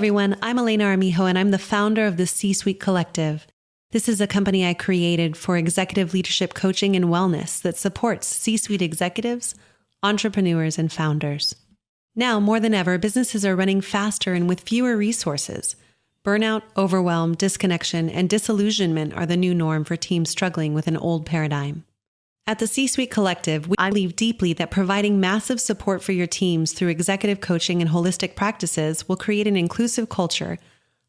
everyone. I'm Elena Armijo, and I'm the founder of the C-Suite Collective. This is a company I created for executive leadership coaching and wellness that supports C-suite executives, entrepreneurs, and founders. Now, more than ever, businesses are running faster and with fewer resources. Burnout, overwhelm, disconnection, and disillusionment are the new norm for teams struggling with an old paradigm. At the C-Suite Collective, I believe deeply that providing massive support for your teams through executive coaching and holistic practices will create an inclusive culture,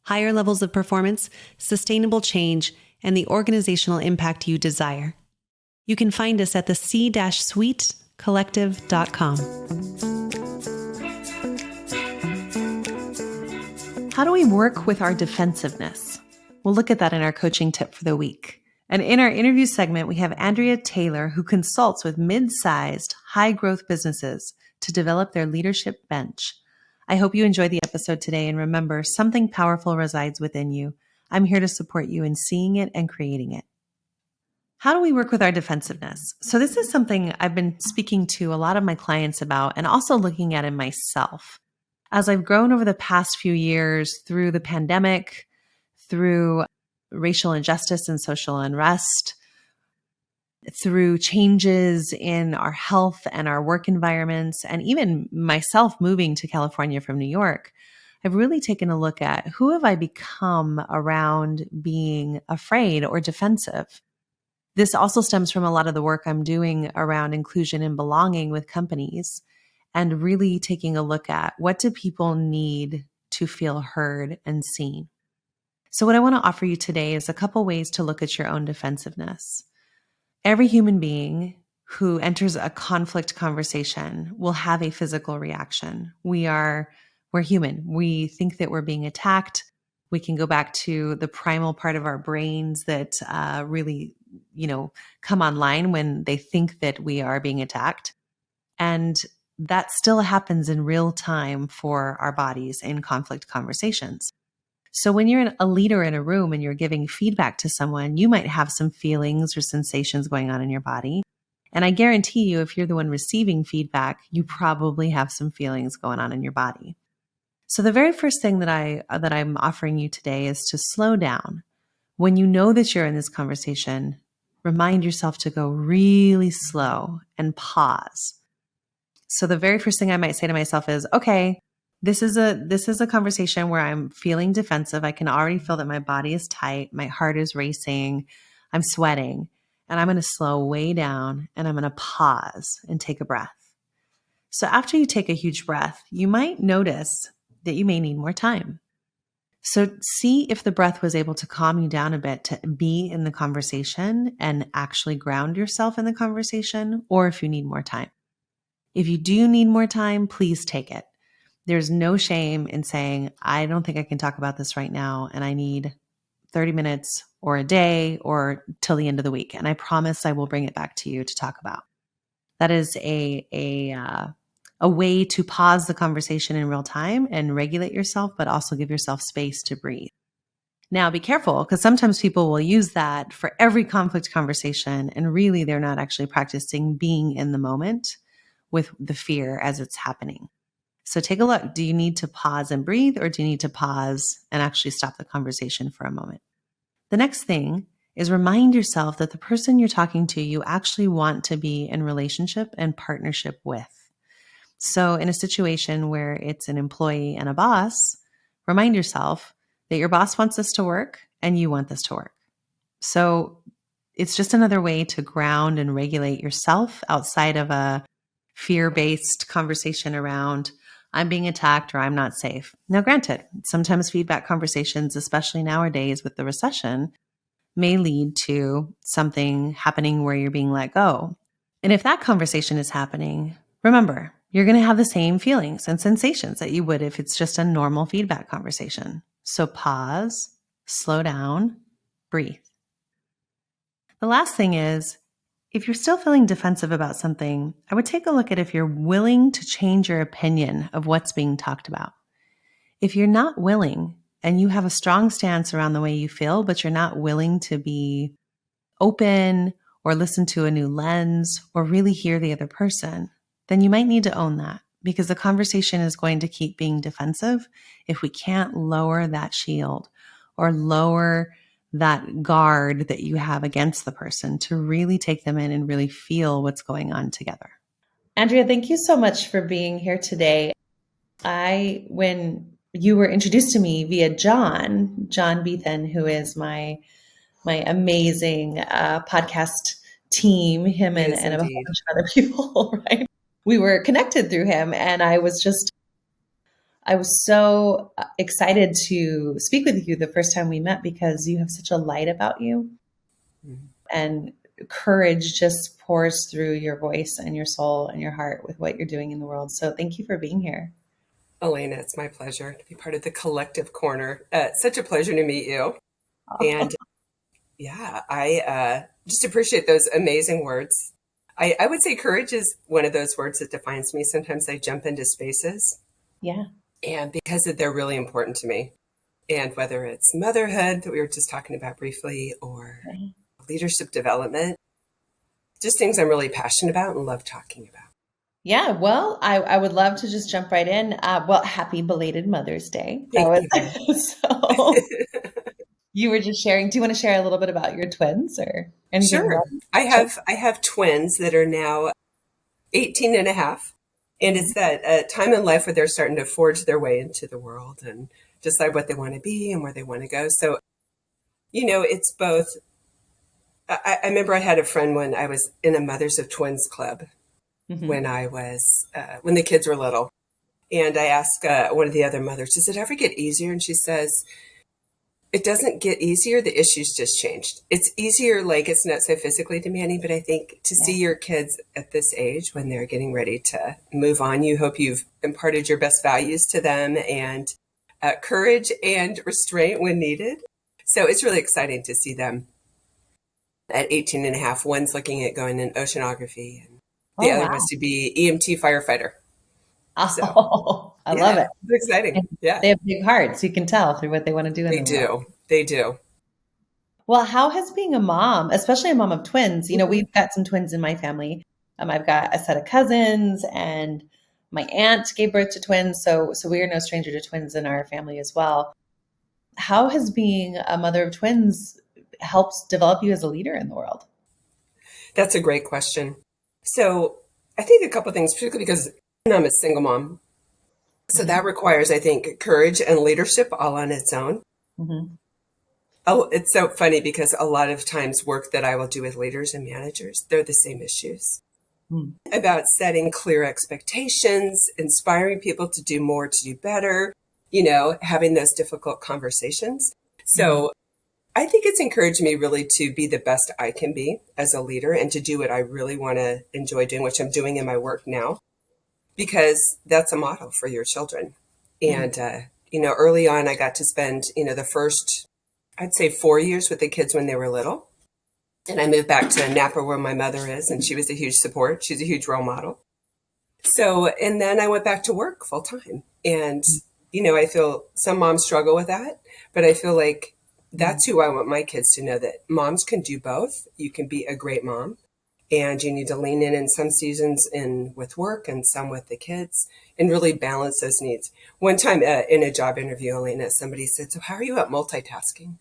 higher levels of performance, sustainable change, and the organizational impact you desire. You can find us at the c-suitecollective.com. How do we work with our defensiveness? We'll look at that in our coaching tip for the week. And in our interview segment, we have Andria Taylor, who consults with mid-sized, high-growth businesses to develop their leadership bench. I hope you enjoy the episode today, and remember, something powerful resides within you. I'm here to support you in seeing it and creating it. How do we work with our defensiveness? So this is something I've been speaking to a lot of my clients about and also looking at in myself. As I've grown over the past few years through the pandemic, through racial injustice and social unrest, through changes in our health and our work environments, and even myself moving to California from New York, I've really taken a look at who have I become around being afraid or defensive. This also stems from a lot of the work I'm doing around inclusion and belonging with companies, and really taking a look at what do people need to feel heard and seen. So what I want to offer you today is a couple ways to look at your own defensiveness. Every human being who enters a conflict conversation will have a physical reaction. We're human. We think that we're being attacked. We can go back to the primal part of our brains that really, come online when they think that we are being attacked. And that still happens in real time for our bodies in conflict conversations. So when you're a leader in a room and you're giving feedback to someone, you might have some feelings or sensations going on in your body. And I guarantee you, if you're the one receiving feedback, you probably have some feelings going on in your body. So the very first thing that I'm offering you today is to slow down. When you know that you're in this conversation, remind yourself to go really slow and pause. So the very first thing I might say to myself is, okay, this is a conversation where I'm feeling defensive. I can already feel that my body is tight. My heart is racing. I'm sweating. And I'm going to slow way down and I'm going to pause and take a breath. So after you take a huge breath, you might notice that you may need more time. So see if the breath was able to calm you down a bit to be in the conversation and actually ground yourself in the conversation, or if you need more time. If you do need more time, please take it. There's no shame in saying, I don't think I can talk about this right now, and I need 30 minutes or a day or till the end of the week. And I promise I will bring it back to you to talk about. That is a way to pause the conversation in real time and regulate yourself, but also give yourself space to breathe. Now, be careful, because sometimes people will use that for every conflict conversation, and really they're not actually practicing being in the moment with the fear as it's happening. So take a look. Do you need to pause and breathe, or do you need to pause and actually stop the conversation for a moment? The next thing is remind yourself that the person you're talking to, you actually want to be in relationship and partnership with. So in a situation where it's an employee and a boss, remind yourself that your boss wants this to work and you want this to work. So it's just another way to ground and regulate yourself outside of a fear-based conversation around I'm being attacked or I'm not safe. Now, granted, sometimes feedback conversations, especially nowadays with the recession, may lead to something happening where you're being let go. And if that conversation is happening, remember, you're going to have the same feelings and sensations that you would if it's just a normal feedback conversation. So pause, slow down, breathe. The last thing is, if you're still feeling defensive about something, I would take a look at if you're willing to change your opinion of what's being talked about. If you're not willing and you have a strong stance around the way you feel, but you're not willing to be open or listen to a new lens or really hear the other person, then you might need to own that, because the conversation is going to keep being defensive if we can't lower that shield or lower that guard that you have against the person to really take them in and really feel what's going on together. Andria, thank you so much for being here today. When you were introduced to me via John Beethan, who is my amazing podcast team, him Yes, and a whole bunch of other people, right? We were connected through him, and I was so excited to speak with you the first time we met because you have such a light about you, and courage just pours through your voice and your soul and your heart with what you're doing in the world. So thank you for being here. Elena, it's my pleasure to be part of the collective corner. Such a pleasure to meet you. And yeah, I just appreciate those amazing words. I would say courage is one of those words that defines me. Sometimes I jump into spaces. Yeah. And because they're really important to me. And whether it's motherhood that we were just talking about briefly or leadership development, just things I'm really passionate about and love talking about. Yeah, well, I would love to just jump right in. Well, happy belated Mother's Day. Thank you. So you were just sharing. Do you want to share a little bit about your twins or anything? Sure. I have twins that are now 18 and a half. And it's that time in life where they're starting to forge their way into the world and decide what they want to be and where they want to go. So, it's both. I remember I had a friend when I was in a Mothers of Twins club when the kids were little. And I asked one of the other mothers, does it ever get easier? And she says, it doesn't get easier. The issues just changed. It's easier, like it's not so physically demanding, but I think to see your kids at this age when they're getting ready to move on, you hope you've imparted your best values to them and courage and restraint when needed. So it's really exciting to see them at 18 and a half. One's looking at going in oceanography and the other wants to be EMT firefighter. So, I love it. It's exciting. Yeah. They have big hearts. You can tell through what they want to do in the world. They do. Well, how has being a mom, especially a mom of twins, we've got some twins in my family. I've got a set of cousins and my aunt gave birth to twins. So we are no stranger to twins in our family as well. How has being a mother of twins helps develop you as a leader in the world? That's a great question. So I think a couple of things, particularly because I'm a single mom. So that requires, I think, courage and leadership all on its own. Mm-hmm. Oh, it's so funny because a lot of times work that I will do with leaders and managers, they're the same issues about setting clear expectations, inspiring people to do more, to do better, having those difficult conversations. So I think it's encouraged me really to be the best I can be as a leader and to do what I really want to enjoy doing, which I'm doing in my work now, because that's a model for your children. And, early on, I got to spend, the first, I'd say 4 years with the kids when they were little. And I moved back to Napa where my mother is, and she was a huge support. She's a huge role model. So, and then I went back to work full time. And, I feel some moms struggle with that, but I feel like that's who I want my kids to know, that moms can do both. You can be a great mom, and you need to lean in some seasons in with work and some with the kids and really balance those needs. One time in a job interview, Elena, somebody said, so how are you at multitasking?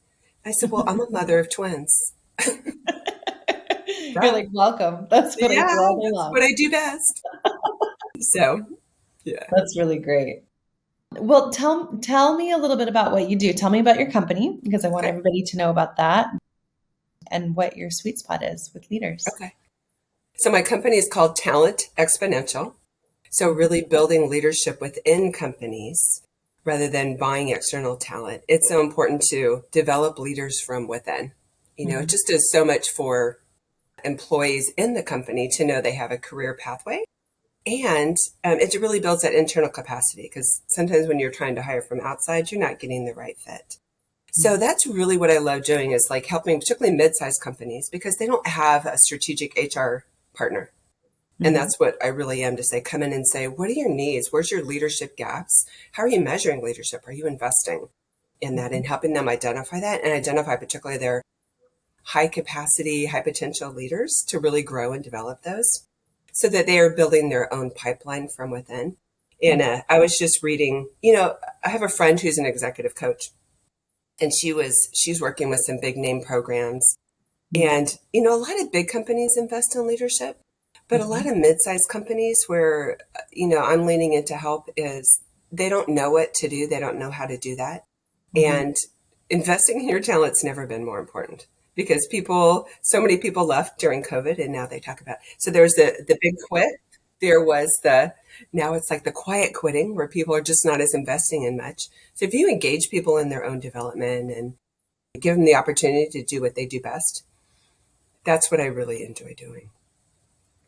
I said, well, I'm a mother of twins. You're like, welcome. That's what what I do best. So, yeah. That's really great. Well, tell me a little bit about what you do. Tell me about your company, because I want everybody to know about that and what your sweet spot is with leaders. Okay. So my company is called TalentXponential. So really building leadership within companies rather than buying external talent. It's so important to develop leaders from within. It just does so much for employees in the company to know they have a career pathway. And it really builds that internal capacity, because sometimes when you're trying to hire from outside, you're not getting the right fit. So that's really what I love doing, is like helping particularly mid-sized companies, because they don't have a strategic HR partner. And that's what I really am, to say, come in and say, what are your needs? Where's your leadership gaps? How are you measuring leadership? Are you investing in that and helping them identify that, and identify particularly their high capacity, high potential leaders to really grow and develop those, so that they are building their own pipeline from within. And I was just reading, I have a friend who's an executive coach, and she's working with some big name programs. And, a lot of big companies invest in leadership, but a lot of mid-sized companies where, I'm leaning into help is they don't know what to do. They don't know how to do that. And investing in your talent's never been more important because so many people left during COVID, and now they talk about, so there's the big quit. There was now it's like the quiet quitting where people are just not as investing in much. So if you engage people in their own development and give them the opportunity to do what they do best, that's what I really enjoy doing.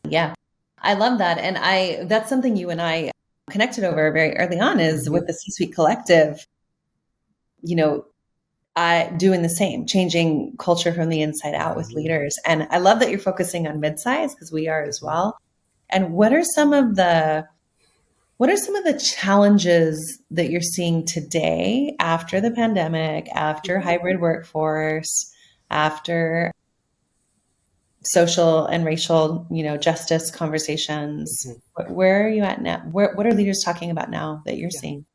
Yeah, I love that. And that's something you and I connected over very early on is with the C-Suite Collective, doing the same, changing culture from the inside out with leaders. And I love that you're focusing on mid-size because we are as well. And what are some of the challenges that you're seeing today after the pandemic, after hybrid workforce, after social and racial, justice conversations? Where are you at now? What are leaders talking about now that you're seeing?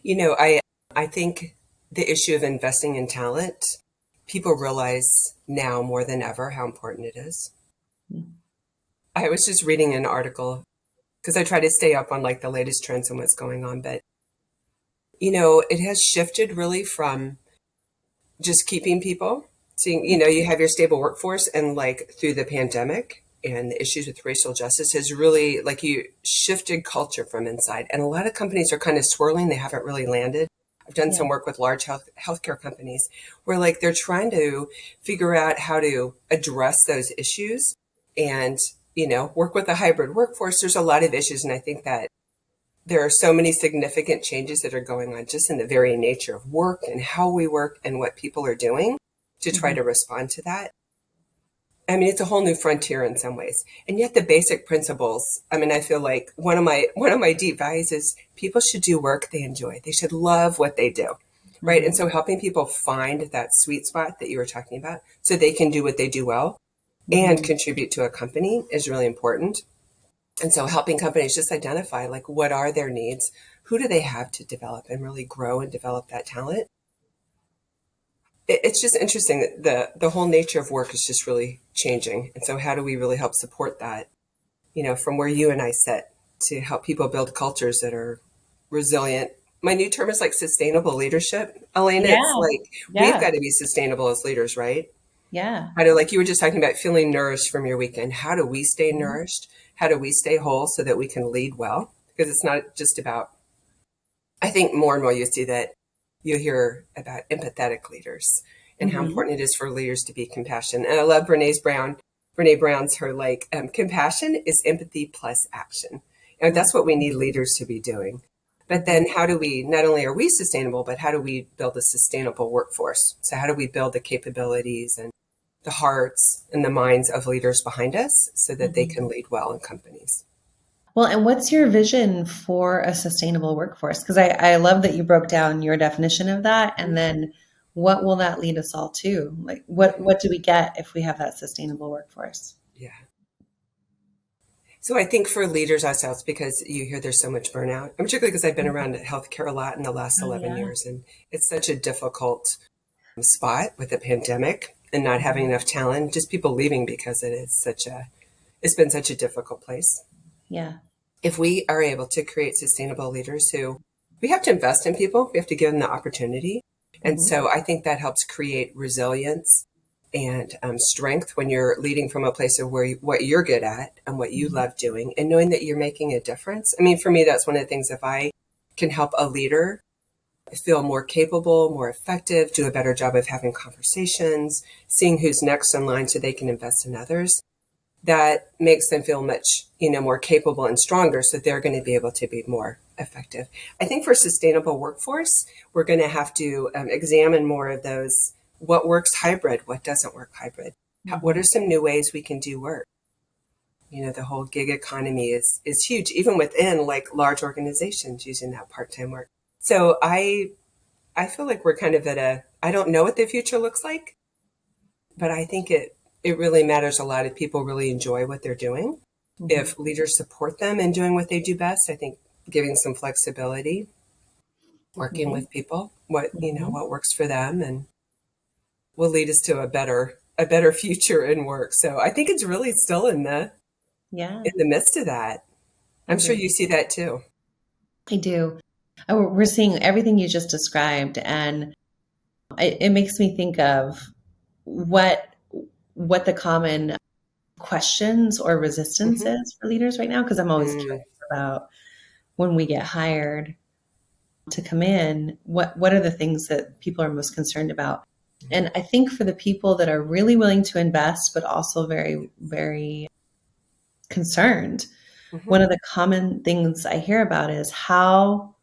I think the issue of investing in talent, people realize now more than ever how important it is. I was just reading an article because I try to stay up on like the latest trends and what's going on, but it has shifted really from just keeping people, seeing, you have your stable workforce, and like through the pandemic and the issues with racial justice has really like you shifted culture from inside. And a lot of companies are kind of swirling. They haven't really landed. I've done some work with large healthcare companies where like they're trying to figure out how to address those issues and, work with a hybrid workforce. There's a lot of issues. And I think that there are so many significant changes that are going on just in the very nature of work and how we work and what people are doing to try to respond to that. I mean, it's a whole new frontier in some ways. And yet the basic principles, I mean, I feel like one of my deep values is people should do work they enjoy. They should love what they do. Right. And so helping people find that sweet spot that you were talking about so they can do what they do well and contribute to a company is really important. And so helping companies just identify like what are their needs, who do they have to develop and really grow and develop that talent. It's just interesting that the whole nature of work is just really changing. And so how do we really help support that, from where you and I sit to help people build cultures that are resilient. My new term is like sustainable leadership. Elena, it's like we've got to be sustainable as leaders, right? Yeah. How do, like you were just talking about feeling nourished from your weekend. How do we stay nourished? How do we stay whole so that we can lead well? Because it's not just about, I think more and more you see that you hear about empathetic leaders and how important it is for leaders to be compassionate. And I love Brene Brown's, her like, compassion is empathy plus action. And that's what we need leaders to be doing. But then how do we, not only are we sustainable, but how do we build a sustainable workforce? So how do we build the capabilities and the hearts and the minds of leaders behind us so that they can lead well in companies? Well, and what's your vision for a sustainable workforce? Because I love that you broke down your definition of that. And then what will that lead us all to? Like, what do we get if we have that sustainable workforce? Yeah. So I think for leaders ourselves, because you hear there's so much burnout, and particularly because I've been around healthcare a lot in the last 11 years, and it's such a difficult spot with the pandemic and not having enough talent, just people leaving because it's been such a difficult place. Yeah. If we are able to create sustainable leaders we have to invest in people, we have to give them the opportunity. And so I think that helps create resilience and strength when you're leading from a place of what you're good at and what you love doing and knowing that you're making a difference. I mean, for me, that's one of the things, if I can help a leader feel more capable, more effective, do a better job of having conversations, seeing who's next in line so they can invest in others, that makes them feel much, more capable and stronger. So they're going to be able to be more effective. I think for sustainable workforce, we're going to have to examine more of those. What works hybrid? What doesn't work hybrid? What are some new ways we can do work? The whole gig economy is huge, even within like large organizations using that part-time work. So I feel like we're kind of I don't know what the future looks like, but I think it really matters a lot if people really enjoy what they're doing. If leaders support them in doing what they do best, I think giving some flexibility, working with people, what works for them and will lead us to a better future in work. So I think it's really still in the midst of that. I'm sure you see that too. I do. We're seeing everything you just described, and it makes me think of what the common questions or resistance is for leaders right now, because I'm always curious about when we get hired to come in, what are the things that people are most concerned about? And I think for the people that are really willing to invest, but also very, very concerned, one of the common things I hear about is how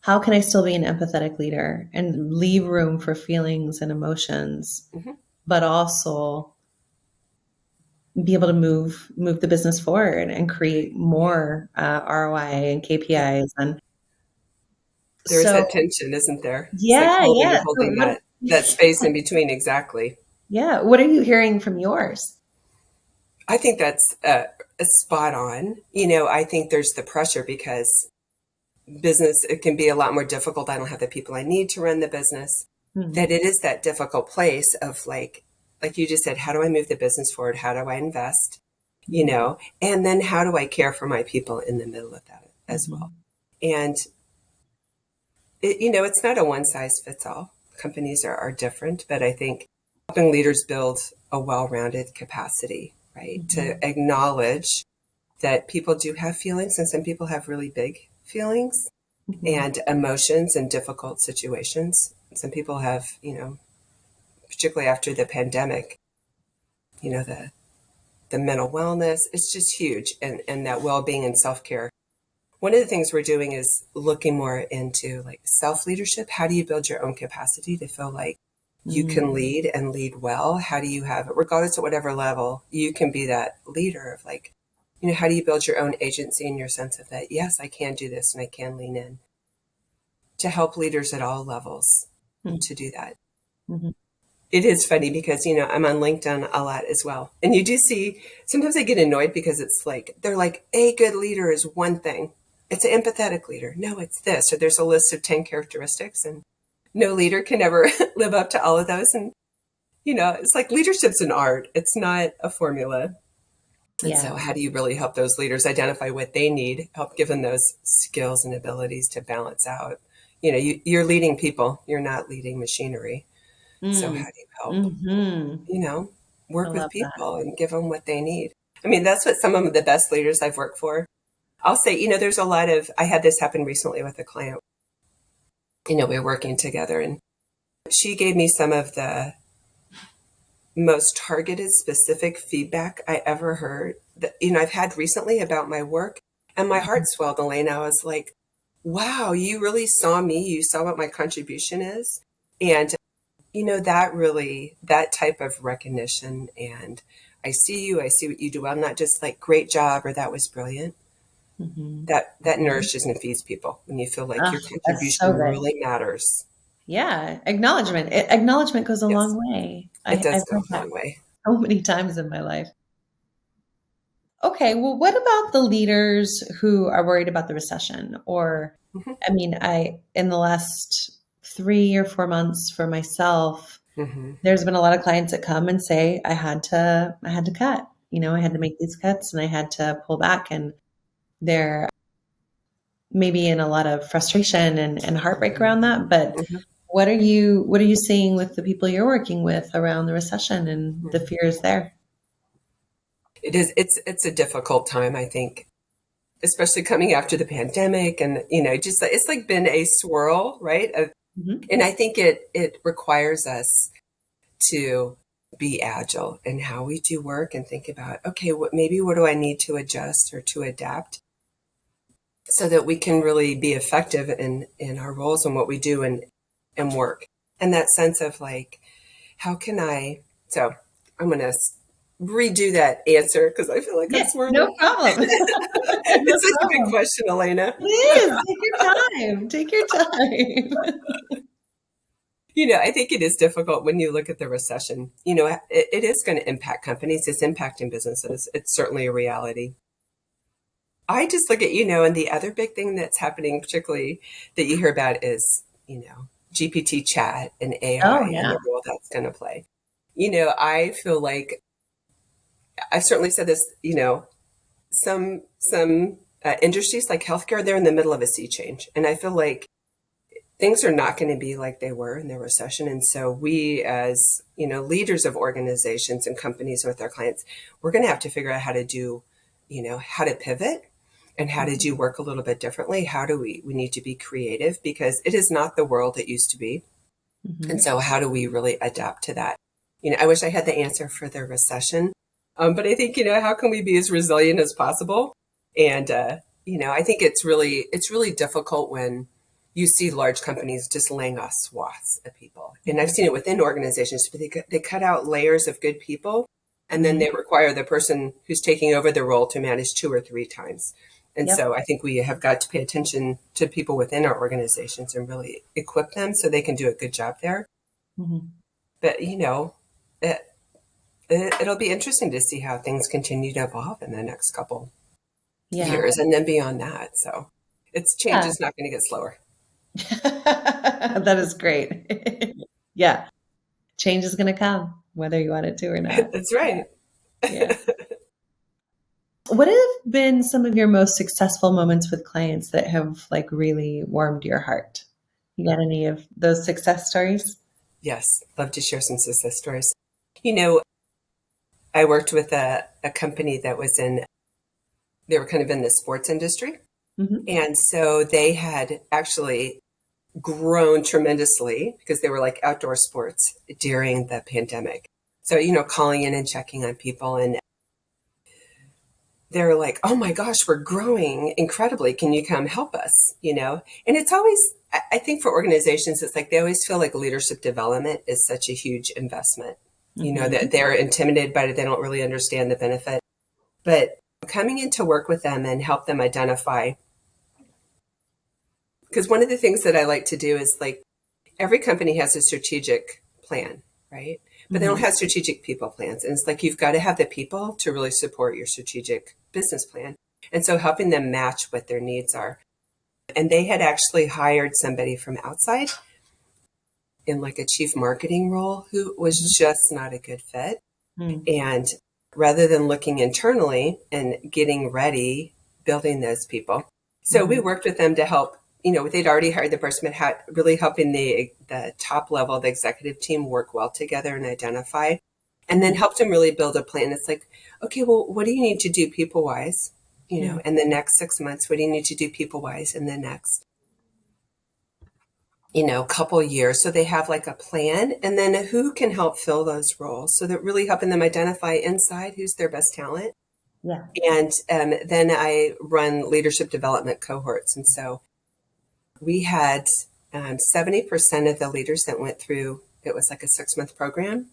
can I still be an empathetic leader and leave room for feelings and emotions, but also be able to move the business forward and create more ROI and KPIs. And there's that tension, isn't there? Yeah, it's like yeah. holding that space in between. Exactly. Yeah. What are you hearing from yours? I think that's spot on. I think there's the pressure because business, it can be a lot more difficult. I don't have the people I need to run the business. That it is that difficult place of like you just said, how do I move the business forward? How do I invest? And then how do I care for my people in the middle of that as well? And it's not a one size fits all. Companies are different, but I think helping leaders build a well-rounded capacity, right? To acknowledge that people do have feelings, and some people have really big feelings and emotions in difficult situations. Some people have, particularly after the pandemic, the mental wellness, it's just huge. And that well-being and self-care. One of the things we're doing is looking more into like self-leadership. How do you build your own capacity to feel like you can lead and lead well? How do you have it, regardless of whatever level, you can be that leader of like, how do you build your own agency and your sense of that? Yes, I can do this and I can lean in, to help leaders at all levels to do that. It is funny because, I'm on LinkedIn a lot as well. And you do see, sometimes I get annoyed because it's like, they're like, a good leader is one thing. It's an empathetic leader. No, it's this. Or there's a list of 10 characteristics and no leader can ever live up to all of those. And, it's like leadership's an art. It's not a formula. And so how do you really help those leaders identify what they need, help give them those skills and abilities to balance out? You're leading people. You're not leading machinery. So how do you help, work with people and give them what they need? I mean, that's what some of the best leaders I've worked for. I'll say, there's a lot of, I had this happen recently with a client. We were working together and she gave me some of the most targeted, specific feedback I ever heard that, I've had recently about my work. And my heart swelled, Elena. I was like, wow, you really saw me. You saw what my contribution is. And that type of recognition, and I see you, I see what you do well, not just like great job or that was brilliant. That nourishes and feeds people when you feel like your contribution really matters. Yeah. Acknowledgement goes a long way. It does I've go heard a long way. so many times in my life. Okay. Well, what about the leaders who are worried about the recession? Or, I mean, in the last 3 or 4 months for myself, there's been a lot of clients that come and say, I had to cut, I had to make these cuts and I had to pull back, and they're maybe in a lot of frustration and heartbreak around that. But what are you seeing with the people you're working with around the recession and the fears there? It is, it's a difficult time, I think, especially coming after the pandemic and, just it's like been a swirl, right? And I think it requires us to be agile in how we do work and think about, okay, what do I need to adjust or to adapt so that we can really be effective in our roles and what we do and work. And that sense of like, how can so I'm going to redo that answer because I feel like I'm swirling. No problem. It's such a big question, Elena. It is. Take your time. I think it is difficult when you look at the recession. It is going to impact companies. It's impacting businesses. It's certainly a reality. I just look at, and the other big thing that's happening, particularly that you hear about is, GPT chat and Oh, AI and yeah. the role that's going to play. I feel like I've certainly said this, some industries like healthcare, they're in the middle of a sea change. And I feel like things are not going to be like they were in the recession. And so we as, leaders of organizations and companies with our clients, we're going to have to figure out how to do, how to pivot and how to do work a little bit differently. How do we need to be creative because it is not the world it used to be. And so how do we really adapt to that? I wish I had the answer for the recession. But I think, how can we be as resilient as possible? And, I think it's really difficult when you see large companies just laying off swaths of people. And I've seen it within organizations, but they cut out layers of good people. And then they require the person who's taking over the role to manage 2 or 3 times. And so I think we have got to pay attention to people within our organizations and really equip them so they can do a good job there. But, it'll be interesting to see how things continue to evolve in the next couple years and then beyond that. So change is not going to get slower. That is great. Yeah. Change is going to come, whether you want it to or not. That's right. Yeah. What have been some of your most successful moments with clients that have like really warmed your heart? You got any of those success stories? Yes. Love to share some success stories. I worked with a company that they were kind of in the sports industry. And so they had actually grown tremendously because they were like outdoor sports during the pandemic. So, calling in and checking on people and they're like, oh my gosh, we're growing incredibly. Can you come help us? And it's always, I think for organizations, it's like they always feel like leadership development is such a huge investment, that they're intimidated by it. They don't really understand the benefit. But coming in to work with them and help them identify, because one of the things that I like to do is like every company has a strategic plan, right? But they don't have strategic people plans. And it's like you've got to have the people to really support your strategic business plan. And so helping them match what their needs are. And they had actually hired somebody from outside in like a chief marketing role who was just not a good fit. And rather than looking internally and getting ready, building those people. So we worked with them to help. They'd already hired the person, but really helping the top level of the executive team work well together and identify, and then helped them really build a plan. It's like, okay, well, what do you need to do people wise, in the next 6 months? What do you need to do people wise in the next, couple years? So they have like a plan, and then who can help fill those roles. So that really helping them identify inside who's their best talent. Yeah. And then I run leadership development cohorts, and so we had 70% of the leaders that went through, it was like a 6-month program,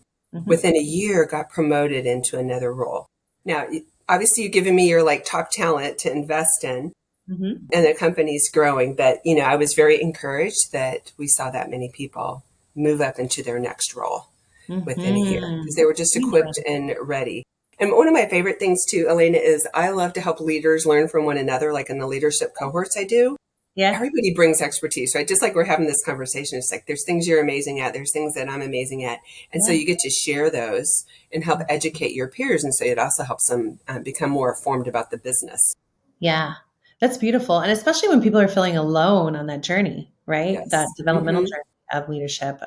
within a year got promoted into another role. Now, obviously you've given me your like top talent to invest in and the company's growing, but I was very encouraged that we saw that many people move up into their next role within a year because they were just equipped and ready. And one of my favorite things too, Elena, is I love to help leaders learn from one another, like in the leadership cohorts I do. Yeah. Everybody brings expertise, right? Just like we're having this conversation, it's like there's things you're amazing at, there's things that I'm amazing at. And so you get to share those and help educate your peers. And so it also helps them become more informed about the business. Yeah. That's beautiful. And especially when people are feeling alone on that journey, right? Yes. That developmental journey of leadership.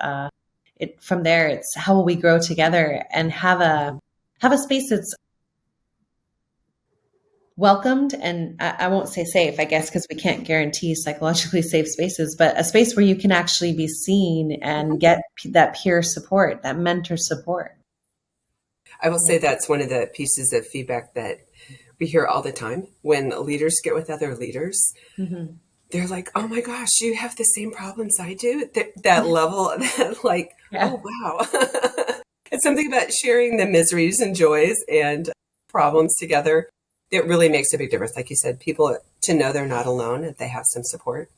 From there, it's how will we grow together and have a space that's welcomed, and I won't say safe, I guess, because we can't guarantee psychologically safe spaces, but a space where you can actually be seen and get that peer support, that mentor support. I will say that's one of the pieces of feedback that we hear all the time when leaders get with other leaders. They're like, oh my gosh, you have the same problems I do. That level, that like, oh wow. It's something about sharing the miseries and joys and problems together. It really makes a big difference. Like you said, people to know they're not alone, if they have some support.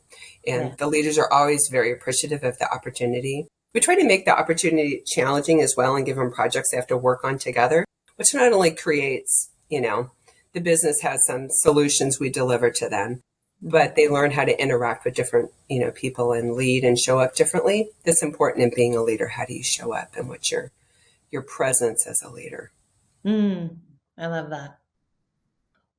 And the leaders are always very appreciative of the opportunity. We try to make the opportunity challenging as well and give them projects they have to work on together, which not only creates, the business has some solutions we deliver to them, but they learn how to interact with different, people and lead and show up differently. That's important in being a leader. How do you show up and what's your presence as a leader? I love that.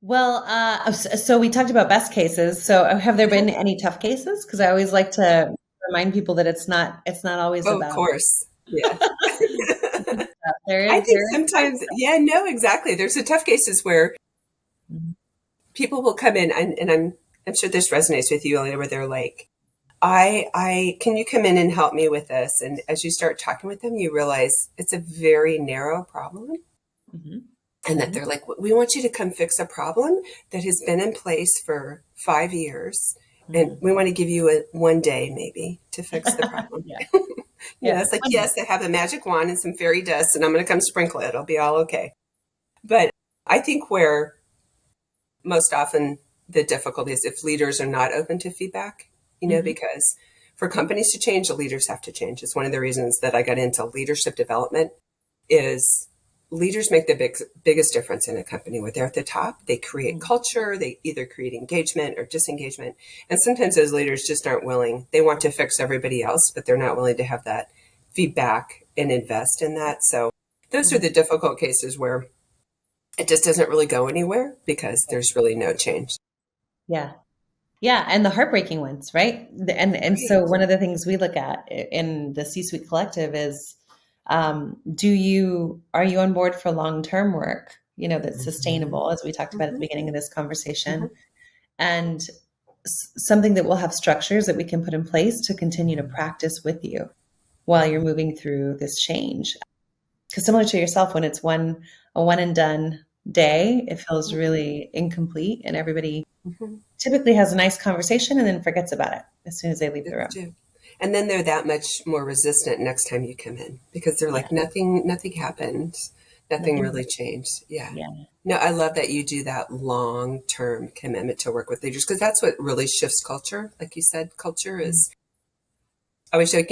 Well, so we talked about best cases. So have there been any tough cases? Because I always like to remind people that it's not always Oh, of about course. Yeah. stuff. There I is think tough sometimes, stuff. yeah, no, exactly. There's the tough cases where Mhm. people will come in, and I'm sure this resonates with you, Elena, where they're like, I can you come in and help me with this? And as you start talking with them, you realize it's a very narrow problem. Mhm. And that Mhm. they're like, we want you to come fix a problem that has been in place for 5 years. And Mhm. we want to give you one day maybe to fix the problem. Yeah. Yeah. It's like, One day. yes, I have a magic wand and some fairy dust and I'm going to come sprinkle it. It'll be all okay. But I think where most often the difficulty is if leaders are not open to feedback, Mhm. because for companies to change, the leaders have to change. It's one of the reasons that I got into leadership development is leaders make the biggest difference in a company. When they're at the top, they create Mhm. culture, they either create engagement or disengagement. And sometimes those leaders just aren't willing. They want to fix everybody else, but they're not willing to have that feedback and invest in that. So those are Mhm. the difficult cases where it just doesn't really go anywhere because there's really no change. Yeah. Yeah, and the heartbreaking ones, right? And so Right. one of the things we look at in the C-suite collective is, are you on board for long-term work, that's Mm-hmm. sustainable, as we talked about at the Mm-hmm. beginning of this Mm-hmm. conversation, and something that will have structures that we can put in place to continue to practice with you while you're moving through this change. Because similar to yourself, when it's a one and done day, it feels really incomplete, and everybody Mm-hmm. typically has a nice conversation and then forgets about it as soon as they leave the It's room. due. And then they're that much more resistant next time you come in because they're Yeah. like, nothing happened. Nothing Nothing. really changed. Yeah. Yeah. No, I love that you do that long term commitment to work with leaders because that's what really shifts culture. Like you said, culture Mm. is, I always joke,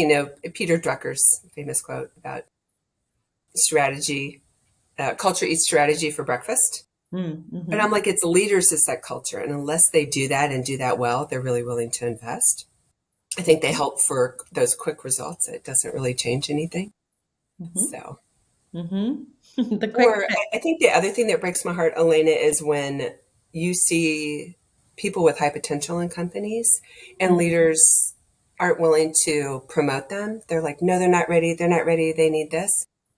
Peter Drucker's famous quote about strategy, culture eats strategy for breakfast. But I'm Mm-hmm. like, it's leaders that set culture. And unless they do that and do that well, they're really willing to invest. I think they help for those quick results. It doesn't really change anything. Mm-hmm. So, Mm-hmm. The quick or fix. I think the other thing that breaks my heart, Elena, is when you see people with high potential in companies and Mm. leaders aren't willing to promote them. They're like, no, they're not ready. They're not ready. They need this.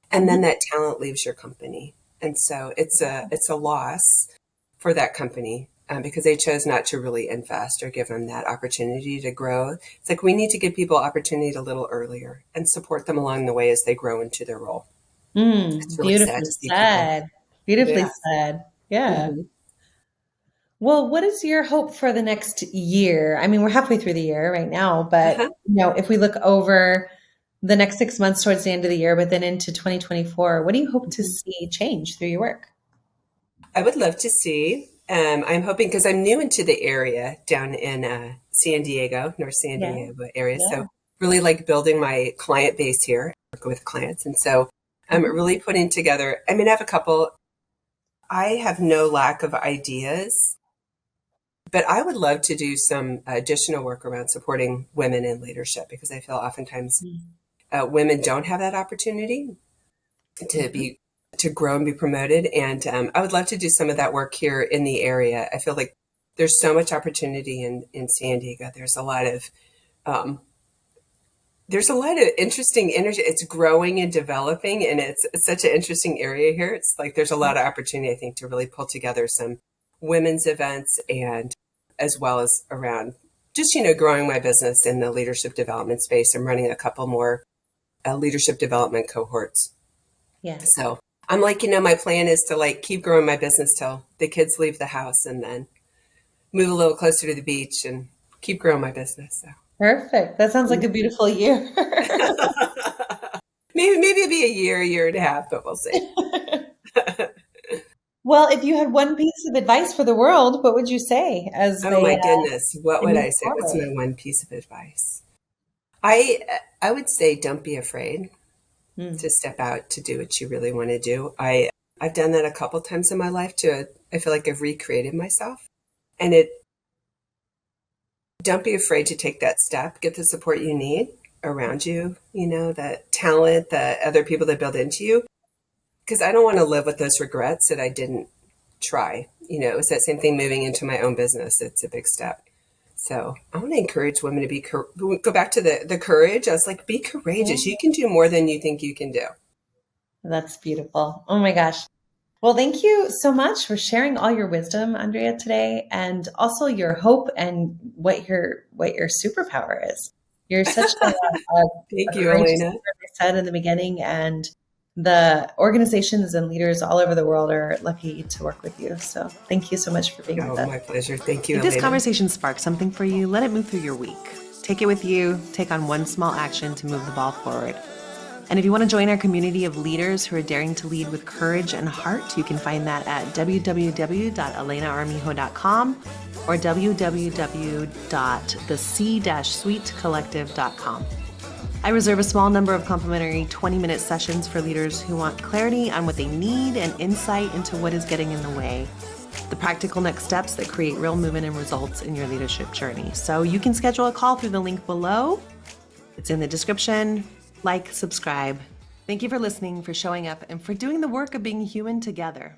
And then Mm-hmm. that talent leaves your company. And so it's a loss for that company because they chose not to really invest or give them that opportunity to grow. It's like we need to give people opportunity a little earlier and support them along the way as they grow into their role. It's really sad Beautifully to see people. said. Beautifully Yeah. said. Yeah. Hmm. Well, what is your hope for the next year? I mean, we're halfway through the year right now, but Uh-huh. if we look over the next 6 months towards the end of the year, but then into 2024, what do you hope to Hmm. see change through your work? I would love to see. I'm hoping because I'm new into the area down in San Diego, North San Yeah. Diego area. So Yeah. really like building my client base here, work with clients. And so I'm Mhm. really putting together, I mean, I have a couple, I have no lack of ideas, but I would love to do some additional work around supporting women in leadership because I feel oftentimes women don't have that opportunity to Mhm. be to grow and be promoted. And I would love to do some of that work here in the area. I feel like there's so much opportunity in San Diego. Um, there's a lot of interesting energy. It's growing and developing, and it's such an interesting area here. It's like there's a lot of opportunity, I think, to really pull together some women's events and as well as around just growing my business in the leadership development space. I'm running a couple more leadership development cohorts. Yeah. So I'm like, my plan is to like keep growing my business till the kids leave the house and then move a little closer to the beach and keep growing my business. Perfect. That sounds like So a beautiful year. maybe it'll be a year and a half, but we'll see. Well, if you had one piece of advice for the world, what would you say as Oh they my goodness. What would move I say? What's forward? my one piece of advice? I I would say don't be afraid Mm. to step out to do what you really want to do. I I've done that a couple times in my life too. I feel like I've recreated myself. And don't be afraid to take that step. Get the support you need around you, the talent, the other people that build into you. Because I don't want to live with those regrets that I didn't try. It's that same thing moving into my own business. It's a big step. So I want to encourage women to go back to the courage. I was like, be courageous. You can do more than you think you can do. That's beautiful. Oh my gosh. Well, thank you so much for sharing all your wisdom, Andria, today, and also your hope and what your superpower is. You're such Thank a you, courageous Elena. leader, as I said in the beginning, and the organizations and leaders all over the world are lucky to work with you. So thank you so much for being with us. My pleasure. Thank you, If Elena. this conversation sparked something for you, let it move through your week. Take it with you. Take on one small action to move the ball forward. And if you want to join our community of leaders who are daring to lead with courage and heart, you can find that at www.elenaarmijo.com or www.the-suitecollective.com. I reserve a small number of complimentary 20-minute sessions for leaders who want clarity on what they need and insight into what is getting in the way. The practical next steps that create real movement and results in your leadership journey. So you can schedule a call through the link below. It's in the description. Like, subscribe. Thank you for listening, for showing up, and for doing the work of being human together.